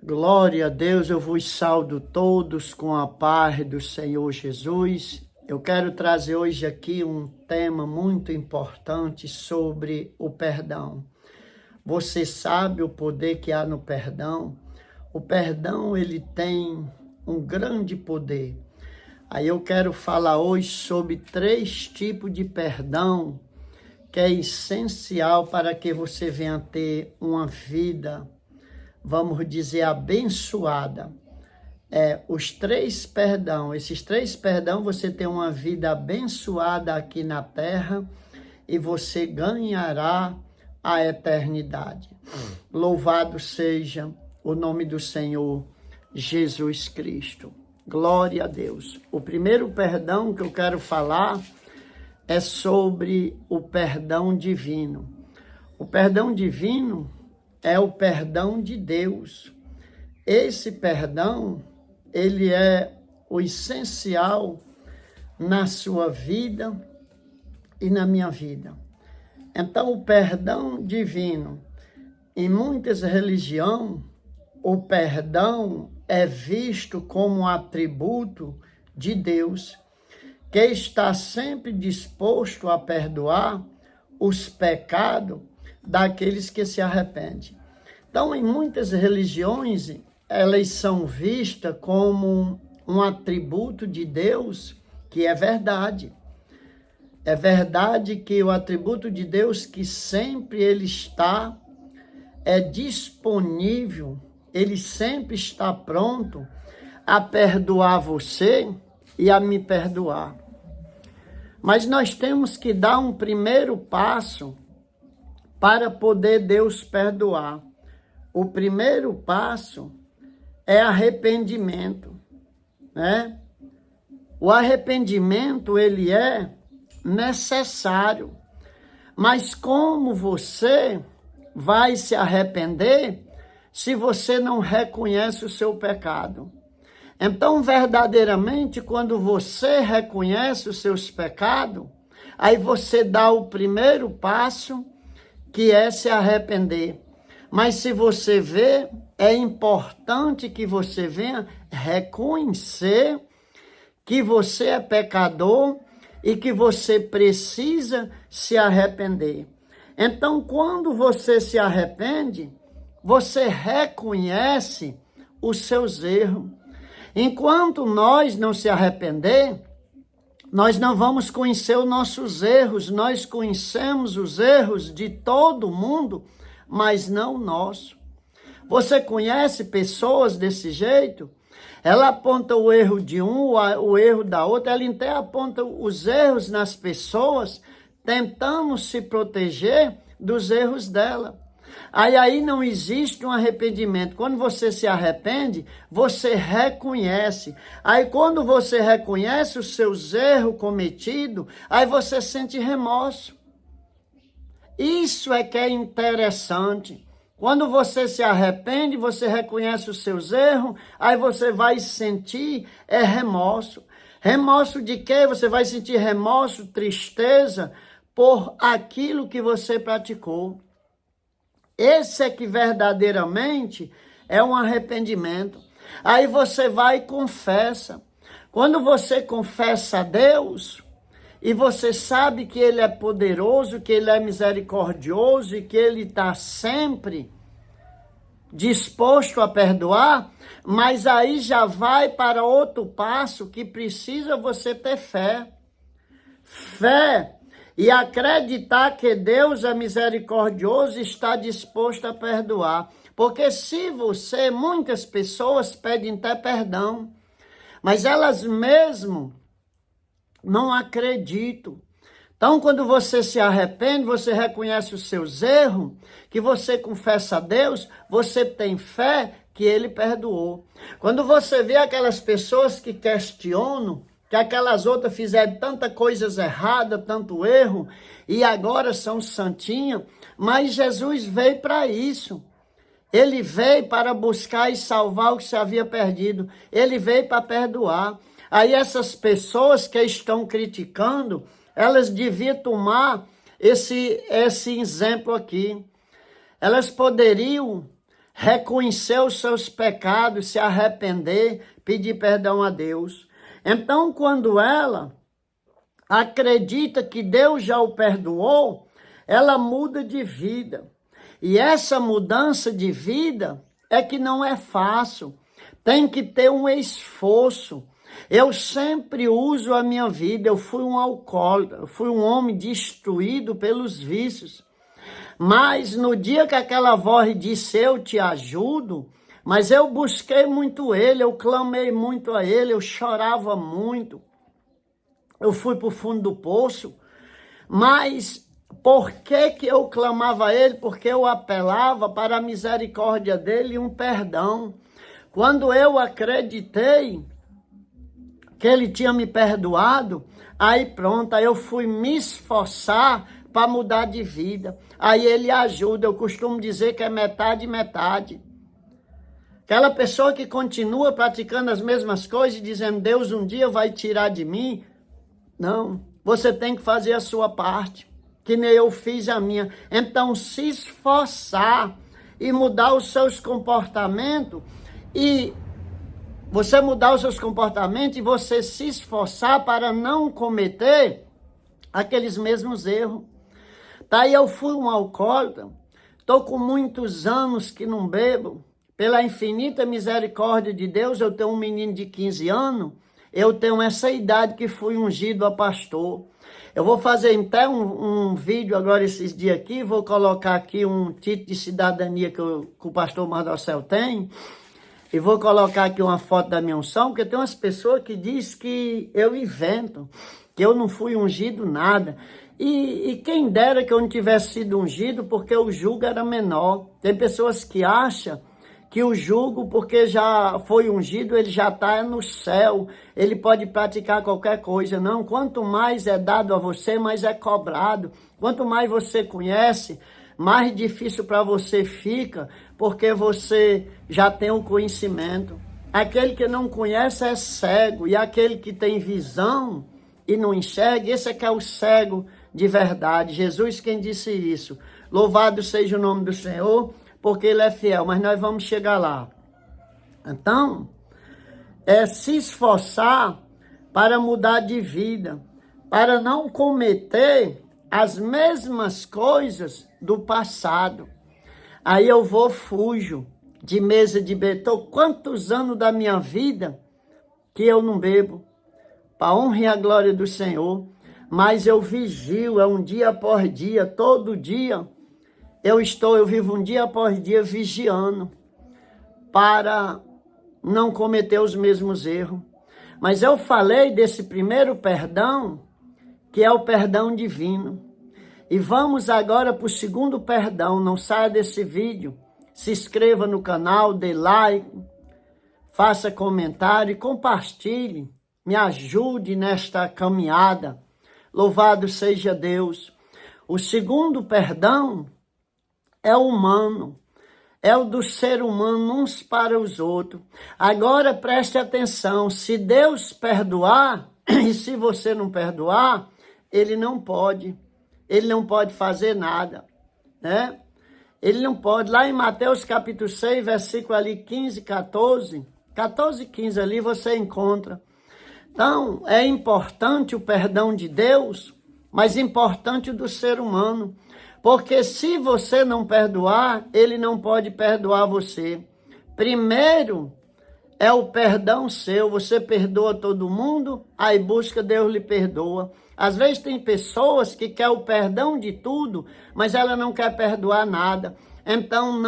Glória a Deus, eu vos saúdo todos com a paz do Senhor Jesus. Eu quero trazer hoje aqui um tema muito importante sobre o perdão. Você sabe o poder que há no perdão? O perdão, ele tem um grande poder. Aí eu quero falar hoje sobre 3 tipos de perdão que é essencial para que você venha ter uma vida, vamos dizer, abençoada. Esses 3 perdão, você tem uma vida abençoada aqui na terra e você ganhará a eternidade. Louvado seja o nome do Senhor Jesus Cristo. Glória a Deus. O primeiro perdão que eu quero falar é sobre o perdão divino. O perdão divino é o perdão de Deus. Esse perdão, ele é o essencial na sua vida e na minha vida. Então, o perdão divino, em muitas religiões, o perdão é visto como um atributo de Deus, que está sempre disposto a perdoar os pecados daqueles que se arrependem. Então, em muitas religiões, elas são vistas como um atributo de Deus, que é verdade. É verdade que o atributo de Deus, que sempre ele está disponível, ele sempre está pronto a perdoar você e a me perdoar. Mas nós temos que dar um primeiro passo para poder Deus perdoar. O primeiro passo é arrependimento, né? O arrependimento, ele é necessário. Mas como você vai se arrepender se você não reconhece o seu pecado? Então, verdadeiramente, quando você reconhece os seus pecados, aí você dá o primeiro passo, que é se arrepender. Mas se você vê, é importante que você venha reconhecer que você é pecador e que você precisa se arrepender. Então, quando você se arrepende, você reconhece os seus erros. Enquanto nós não se arrepender, nós não vamos conhecer os nossos erros. Nós conhecemos os erros de todo mundo, mas não nosso. Você conhece pessoas desse jeito? Ela aponta o erro de um, o erro da outra, ela até aponta os erros nas pessoas, tentando se proteger dos erros dela. Aí não existe um arrependimento. Quando você se arrepende, você reconhece. Aí quando você reconhece os seus erros cometidos, aí você sente remorso. Isso é que é interessante. Quando você se arrepende, você reconhece os seus erros, aí você vai sentir remorso. Remorso de quê? Você vai sentir remorso, tristeza por aquilo que você praticou. Esse é que verdadeiramente é um arrependimento. Aí você vai e confessa. Quando você confessa a Deus, e você sabe que Ele é poderoso, que Ele é misericordioso e que Ele está sempre disposto a perdoar, mas aí já vai para outro passo que precisa você ter fé. Fé e acreditar que Deus é misericordioso e está disposto a perdoar. Porque muitas pessoas pedem até perdão, mas elas mesmo não acredito. Então, quando você se arrepende, você reconhece os seus erros, que você confessa a Deus, você tem fé que Ele perdoou. Quando você vê aquelas pessoas que questionam, que aquelas outras fizeram tanta coisas erradas, tanto erro, e agora são santinhas, mas Jesus veio para isso. Ele veio para buscar e salvar o que se havia perdido. Ele veio para perdoar. Aí essas pessoas que estão criticando, elas deviam tomar esse exemplo aqui. Elas poderiam reconhecer os seus pecados, se arrepender, pedir perdão a Deus. Então, quando ela acredita que Deus já o perdoou, ela muda de vida. E essa mudança de vida é que não é fácil. Tem que ter um esforço. Eu sempre uso a minha vida. Eu fui um alcoólatra, eu fui um homem destruído pelos vícios. Mas no dia que aquela voz disse, eu te ajudo, mas eu busquei muito ele, eu clamei muito a ele, eu chorava muito. Eu fui para o fundo do poço, mas por que eu clamava a ele? Porque eu apelava para a misericórdia dele e um perdão. Quando eu acreditei que ele tinha me perdoado, aí pronto, aí eu fui me esforçar para mudar de vida. Aí ele ajuda, eu costumo dizer que é metade, metade. Aquela pessoa que continua praticando as mesmas coisas e dizendo, Deus um dia vai tirar de mim. Não, você tem que fazer a sua parte, que nem eu fiz a minha. Então, se esforçar e mudar os seus comportamentos, e você mudar os seus comportamentos e você se esforçar para não cometer aqueles mesmos erros. Daí eu fui um alcoólatra, estou com muitos anos que não bebo. Pela infinita misericórdia de Deus, eu tenho um menino de 15 anos, eu tenho essa idade que fui ungido a pastor. Eu vou fazer até um vídeo agora esses dias aqui, vou colocar aqui um título de cidadania que o pastor Mardocel tem, e vou colocar aqui uma foto da minha unção, porque tem umas pessoas que dizem que eu invento, que eu não fui ungido nada. E quem dera que eu não tivesse sido ungido, porque o jugo era menor. Tem pessoas que acham que o jugo, porque já foi ungido, ele já está no céu, ele pode praticar qualquer coisa. Não, quanto mais é dado a você, mais é cobrado. Quanto mais você conhece, mais difícil para você fica, porque você já tem o conhecimento. Aquele que não conhece é cego, e aquele que tem visão e não enxerga, esse é que é o cego de verdade. Jesus quem disse isso. Louvado seja o nome do Senhor, porque ele é fiel, mas nós vamos chegar lá. Então, é se esforçar para mudar de vida, para não cometer as mesmas coisas do passado. Aí eu fujo de mesa de beber. Quantos anos da minha vida que eu não bebo? Para a honra e a glória do Senhor. Mas eu vigio, é um dia após dia, todo dia. Eu vivo um dia após dia vigiando para não cometer os mesmos erros. Mas eu falei desse primeiro perdão, que é o perdão divino. E vamos agora para o segundo perdão. Não saia desse vídeo, se inscreva no canal, dê like, faça comentário e compartilhe. Me ajude nesta caminhada. Louvado seja Deus. O segundo perdão é humano, é o do ser humano uns para os outros. Agora preste atenção, se Deus perdoar, e se você não perdoar, ele não pode fazer nada, né? Ele não pode. Lá em Mateus capítulo 6, versículo ali 15, 14 e 15 ali você encontra. Então, é importante o perdão de Deus, mas importante o do ser humano. Porque se você não perdoar, ele não pode perdoar você. Primeiro é o perdão seu. Você perdoa todo mundo, aí busca, Deus lhe perdoa. Às vezes tem pessoas que querem o perdão de tudo, mas ela não quer perdoar nada. Então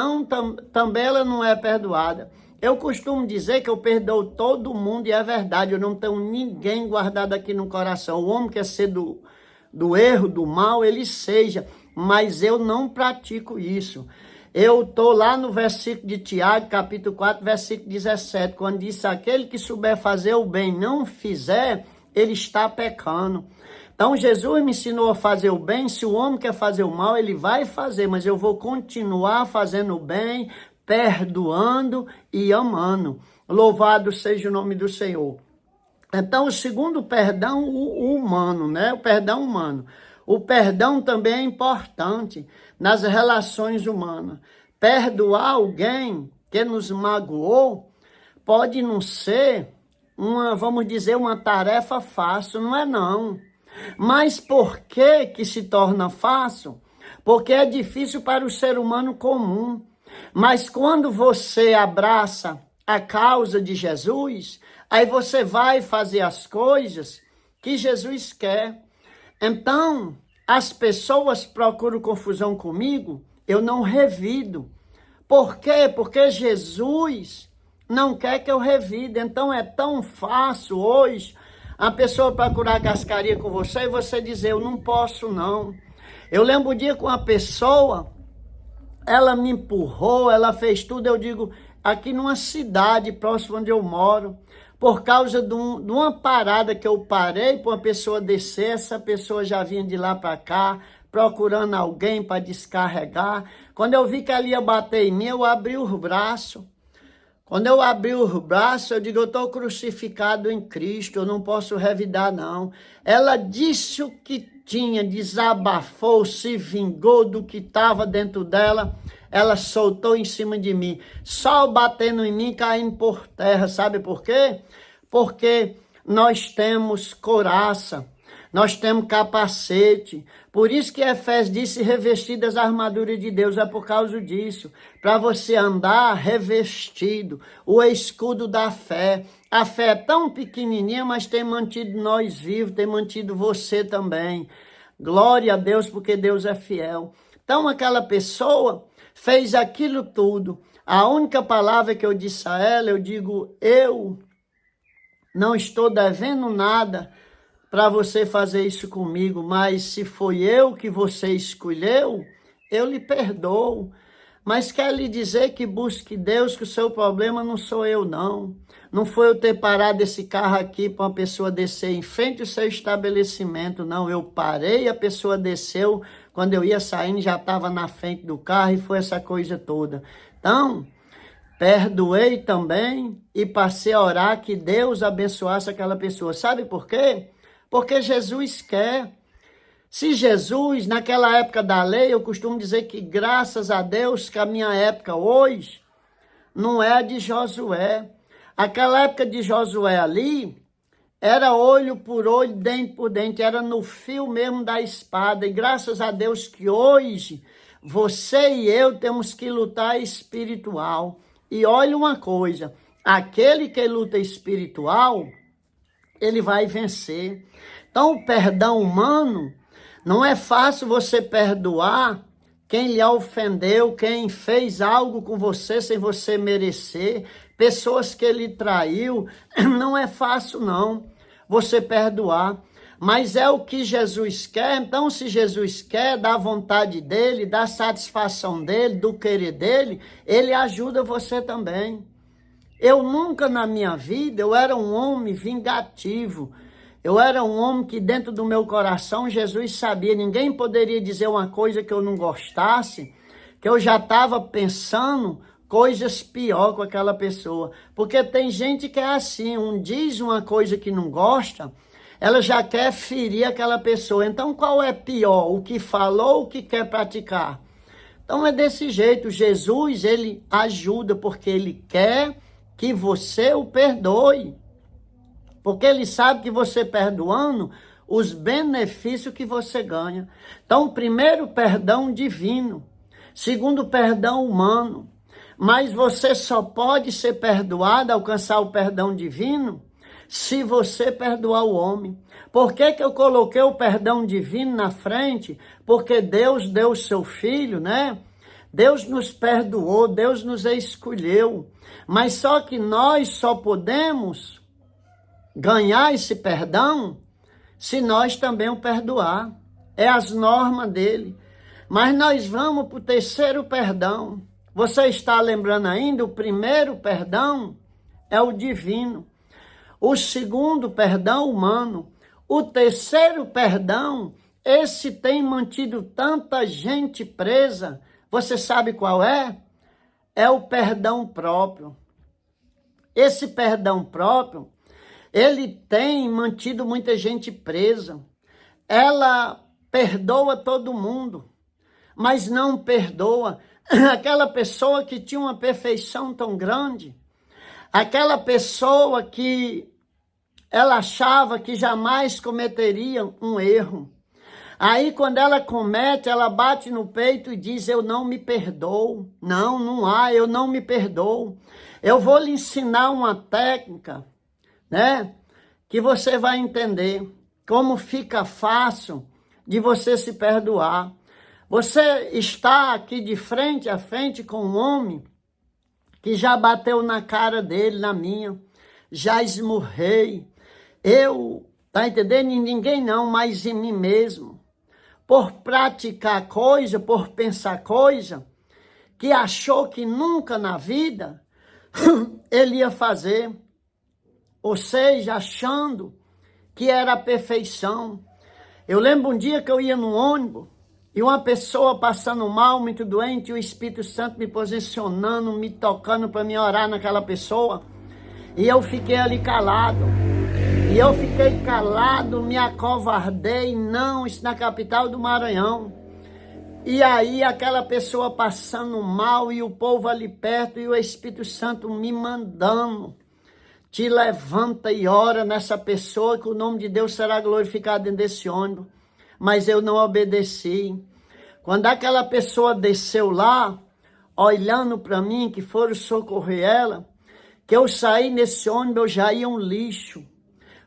também ela não é perdoada. Eu costumo dizer que eu perdoo todo mundo e é verdade. Eu não tenho ninguém guardado aqui no coração. O homem quer ser do erro, do mal, ele seja. Mas eu não pratico isso. Eu estou lá no versículo de Tiago, capítulo 4, versículo 17, quando diz, aquele que souber fazer o bem não fizer, ele está pecando. Então, Jesus me ensinou a fazer o bem. Se o homem quer fazer o mal, ele vai fazer, mas eu vou continuar fazendo o bem, perdoando e amando. Louvado seja o nome do Senhor. Então, o segundo perdão, o humano, né? O perdão humano. O perdão também é importante nas relações humanas. perdoar alguém que nos magoou pode não ser vamos dizer, uma tarefa fácil, não é não. Mas por que se torna fácil? Porque é difícil para o ser humano comum. Mas quando você abraça a causa de Jesus, aí você vai fazer as coisas que Jesus quer. Então, as pessoas procuram confusão comigo, eu não revido. Por quê? Porque Jesus não quer que eu revide. Então é tão fácil hoje a pessoa procurar cascaria com você e você dizer, eu não posso não. Eu lembro um dia com uma pessoa, ela me empurrou, ela fez tudo, eu digo, aqui numa cidade próxima onde eu moro, por causa de uma parada que eu parei para uma pessoa descer, essa pessoa já vinha de lá para cá, procurando alguém para descarregar. Quando eu vi que ela ia bater em mim, eu abri os braços. Quando eu abri os braços, eu digo, eu estou crucificado em Cristo, eu não posso revidar, não. Ela disse o que tinha, desabafou, se vingou do que estava dentro dela, ela soltou em cima de mim, só batendo em mim, caindo por terra, sabe por quê? Porque nós temos couraça, nós temos capacete. Por isso que Efésios disse revestidas das armaduras de Deus, é por causa disso. Para você andar revestido, o escudo da fé. A fé é tão pequenininha, mas tem mantido nós vivos, tem mantido você também. Glória a Deus, porque Deus é fiel. Então aquela pessoa fez aquilo tudo. A única palavra que eu disse a ela, eu digo, eu não estou devendo nada para você fazer isso comigo, mas se foi eu que você escolheu, eu lhe perdoo. Mas quer lhe dizer que busque Deus, que o seu problema não sou eu, não. Não foi eu ter parado esse carro aqui para uma pessoa descer em frente ao seu estabelecimento, não. Eu parei, a pessoa desceu, quando eu ia saindo já estava na frente do carro e foi essa coisa toda. Então, perdoei também e passei a orar que Deus abençoasse aquela pessoa. Sabe por quê? Porque Jesus quer. Se Jesus, naquela época da lei, eu costumo dizer que graças a Deus que a minha época hoje não é a de Josué. Aquela época de Josué ali, era olho por olho, dente por dente, era no fio mesmo da espada. E graças a Deus que hoje, você e eu temos que lutar espiritual. E olha uma coisa, aquele que luta espiritual, ele vai vencer. Então o perdão humano, não é fácil você perdoar quem lhe ofendeu, quem fez algo com você sem você merecer, pessoas que ele traiu. Não é fácil não você perdoar, mas é o que Jesus quer. Então se Jesus quer, da vontade dele, da satisfação dele, do querer dele, ele ajuda você também. Eu nunca na minha vida, eu era um homem vingativo. Eu era um homem que dentro do meu coração, Jesus sabia, ninguém poderia dizer uma coisa que eu não gostasse, que eu já estava pensando coisas pior com aquela pessoa. Porque tem gente que é assim, diz uma coisa que não gosta, ela já quer ferir aquela pessoa. Então qual é pior, o que falou ou o que quer praticar? Então é desse jeito, Jesus, ele ajuda porque ele quer que você o perdoe. Porque ele sabe que você perdoando, os benefícios que você ganha. Então, primeiro, perdão divino. Segundo, perdão humano. Mas você só pode ser perdoado, alcançar o perdão divino, se você perdoar o homem. Por que eu coloquei o perdão divino na frente? Porque Deus deu o seu filho, né? Deus nos perdoou, Deus nos escolheu. Mas só que nós só podemos ganhar esse perdão se nós também o perdoar. É as normas dele. Mas nós vamos para o terceiro perdão. Você está lembrando ainda? O primeiro perdão é o divino. O segundo perdão humano. O terceiro perdão, esse tem mantido tanta gente presa. Você sabe qual é? É o perdão próprio. Esse perdão próprio, ele tem mantido muita gente presa. Ela perdoa todo mundo, mas não perdoa aquela pessoa que tinha uma perfeição tão grande, aquela pessoa que ela achava que jamais cometeria um erro. Aí quando ela comete, ela bate no peito e diz, eu não me perdoo. Não, não há, eu não me perdoo. Eu vou lhe ensinar uma técnica, né? Que você vai entender como fica fácil de você se perdoar. Você está aqui de frente a frente com um homem que já bateu na cara dele, na minha, já esmurrei. Eu, tá entendendo? Em ninguém não, mas em mim mesmo. Por praticar coisa, por pensar coisa, que achou que nunca na vida ele ia fazer. Ou seja, achando que era a perfeição. Eu lembro um dia que eu ia no ônibus, e uma pessoa passando mal, muito doente, e o Espírito Santo me posicionando, me tocando para me orar naquela pessoa. E eu fiquei ali calado. E eu fiquei calado, me acovardei, não, isso na capital do Maranhão. E aí aquela pessoa passando mal e o povo ali perto e o Espírito Santo me mandando. Te levanta e ora nessa pessoa que o nome de Deus será glorificado dentro desse ônibus. Mas eu não obedeci. Quando aquela pessoa desceu lá, olhando para mim, que foram socorrer ela, que eu saí nesse ônibus, eu já ia um lixo.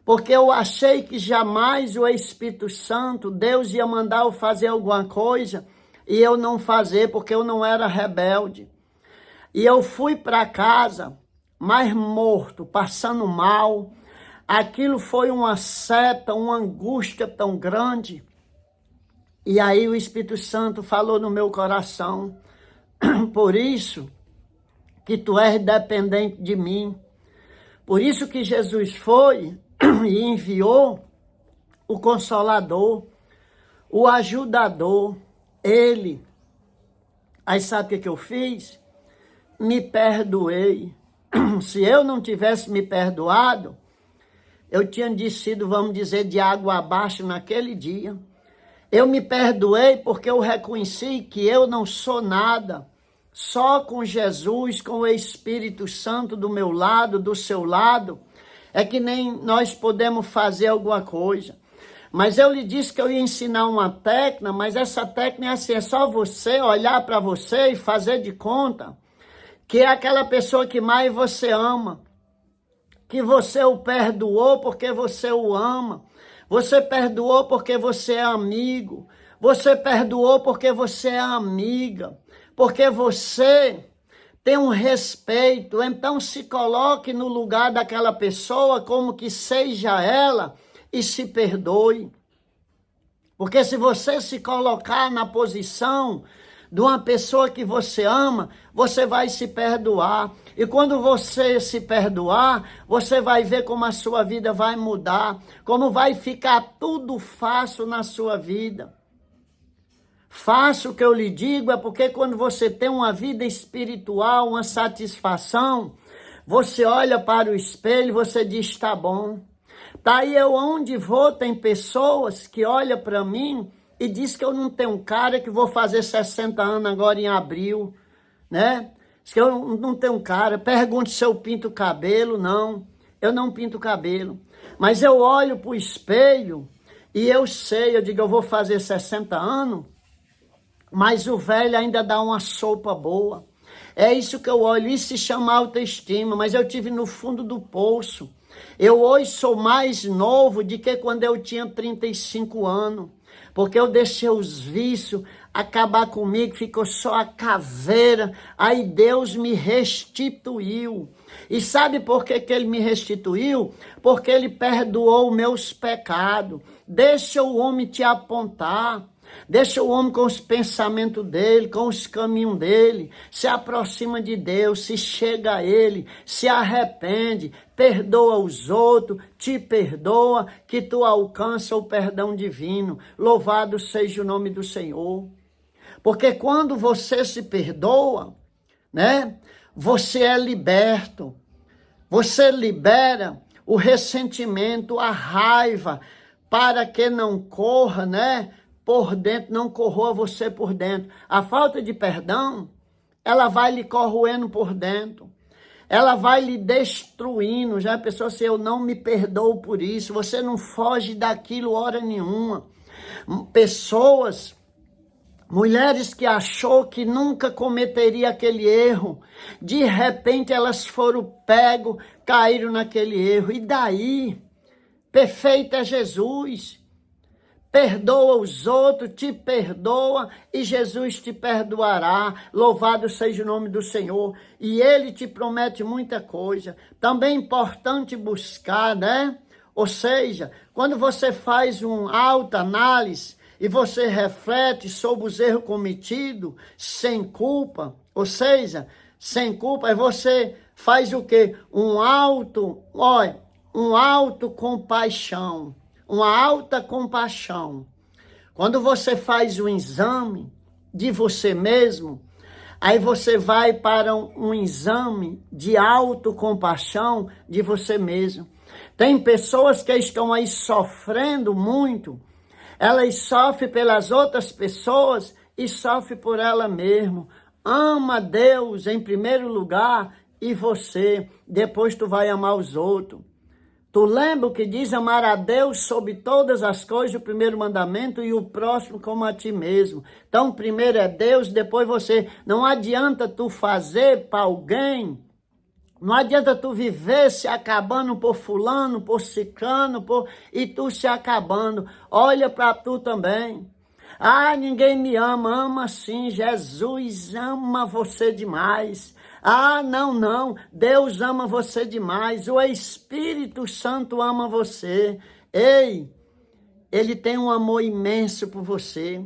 Porque eu achei que jamais o Espírito Santo, Deus ia mandar eu fazer alguma coisa e eu não fazer, porque eu não era rebelde. E eu fui para casa, mais morto, passando mal. Aquilo foi uma seta, uma angústia tão grande. E aí o Espírito Santo falou no meu coração, por isso que tu és dependente de mim. Por isso que Jesus foi e enviou o Consolador, o Ajudador, Ele. Aí sabe o que eu fiz? Me perdoei. Se eu não tivesse me perdoado, eu tinha descido, vamos dizer, de água abaixo naquele dia. Eu me perdoei porque eu reconheci que eu não sou nada. Só com Jesus, com o Espírito Santo do meu lado, do seu lado, é que nem nós podemos fazer alguma coisa. Mas eu lhe disse que eu ia ensinar uma técnica, mas essa técnica é assim, é só você olhar para você e fazer de conta que é aquela pessoa que mais você ama, que você o perdoou porque você o ama, você perdoou porque você é amigo, você perdoou porque você é amiga, porque você tem um respeito, então se coloque no lugar daquela pessoa como que seja ela e se perdoe. Porque se você se colocar na posição de uma pessoa que você ama, você vai se perdoar. E quando você se perdoar, você vai ver como a sua vida vai mudar, como vai ficar tudo fácil na sua vida. Fácil que eu lhe digo é porque quando você tem uma vida espiritual, uma satisfação, você olha para o espelho e você diz, tá bom. Tá aí eu onde vou, tem pessoas que olham para mim e diz que eu não tenho cara, que vou fazer 60 anos agora em abril, né? Diz que eu não tenho cara. Pergunto se eu pinto o cabelo. Não, eu não pinto o cabelo. Mas eu olho para o espelho e eu sei, eu digo, eu vou fazer 60 anos, mas o velho ainda dá uma sopa boa. É isso que eu olho, isso se chama autoestima, mas eu tive no fundo do poço. Eu hoje sou mais novo do que quando eu tinha 35 anos, porque eu deixei os vícios acabar comigo, ficou só a caveira, aí Deus me restituiu. E sabe por que ele me restituiu? Porque ele perdoou meus pecados. Deixa o homem te apontar. Deixa o homem com os pensamentos dele, com os caminhos dele, se aproxima de Deus, se chega a ele, se arrepende, perdoa os outros, te perdoa, que tu alcança o perdão divino. Louvado seja o nome do Senhor. Porque quando você se perdoa, né, você é liberto. Você libera o ressentimento, a raiva, para que não corra, né, por dentro, não corroa você por dentro. A falta de perdão ela vai lhe corroendo por dentro. Ela vai lhe destruindo. Já pensou assim, eu não me perdoo por isso. Você não foge daquilo hora nenhuma. Pessoas, mulheres que achou que nunca cometeria aquele erro, de repente elas foram pego, caíram naquele erro. E daí? Perfeito é Jesus. Perdoa os outros, te perdoa e Jesus te perdoará. Louvado seja o nome do Senhor. E Ele te promete muita coisa. Também é importante buscar, né? Ou seja, quando você faz uma autoanálise e você reflete sobre os erros cometidos, sem culpa, ou seja, sem culpa, aí você faz o quê? Um autocompaixão. Uma alta compaixão. Quando você faz um exame de você mesmo, aí você vai para um exame de autocompaixão de você mesmo. Tem pessoas que estão aí sofrendo muito, elas sofrem pelas outras pessoas e sofrem por ela mesma. Ama Deus em primeiro lugar e você, depois tu vai amar os outros. Tu lembra o que diz amar a Deus sobre todas as coisas, o primeiro mandamento, e o próximo como a ti mesmo. Então, primeiro é Deus, depois você. Não adianta tu fazer para alguém, não adianta tu viver se acabando por fulano, por ciclano, e tu se acabando. Olha para tu também. Ah, ninguém me ama. Ama sim, Jesus ama você demais. Ah, não, Deus ama você demais, o Espírito Santo ama você. Ei, Ele tem um amor imenso por você.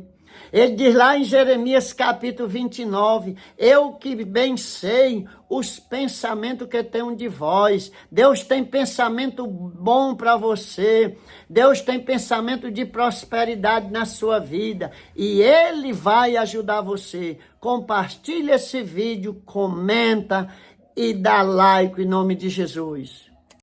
Ele diz lá em Jeremias capítulo 29, eu que bem sei os pensamentos que tenho de vós. Deus tem pensamento bom para você. Deus tem pensamento de prosperidade na sua vida. E Ele vai ajudar você. Compartilha esse vídeo, comenta e dá like em nome de Jesus.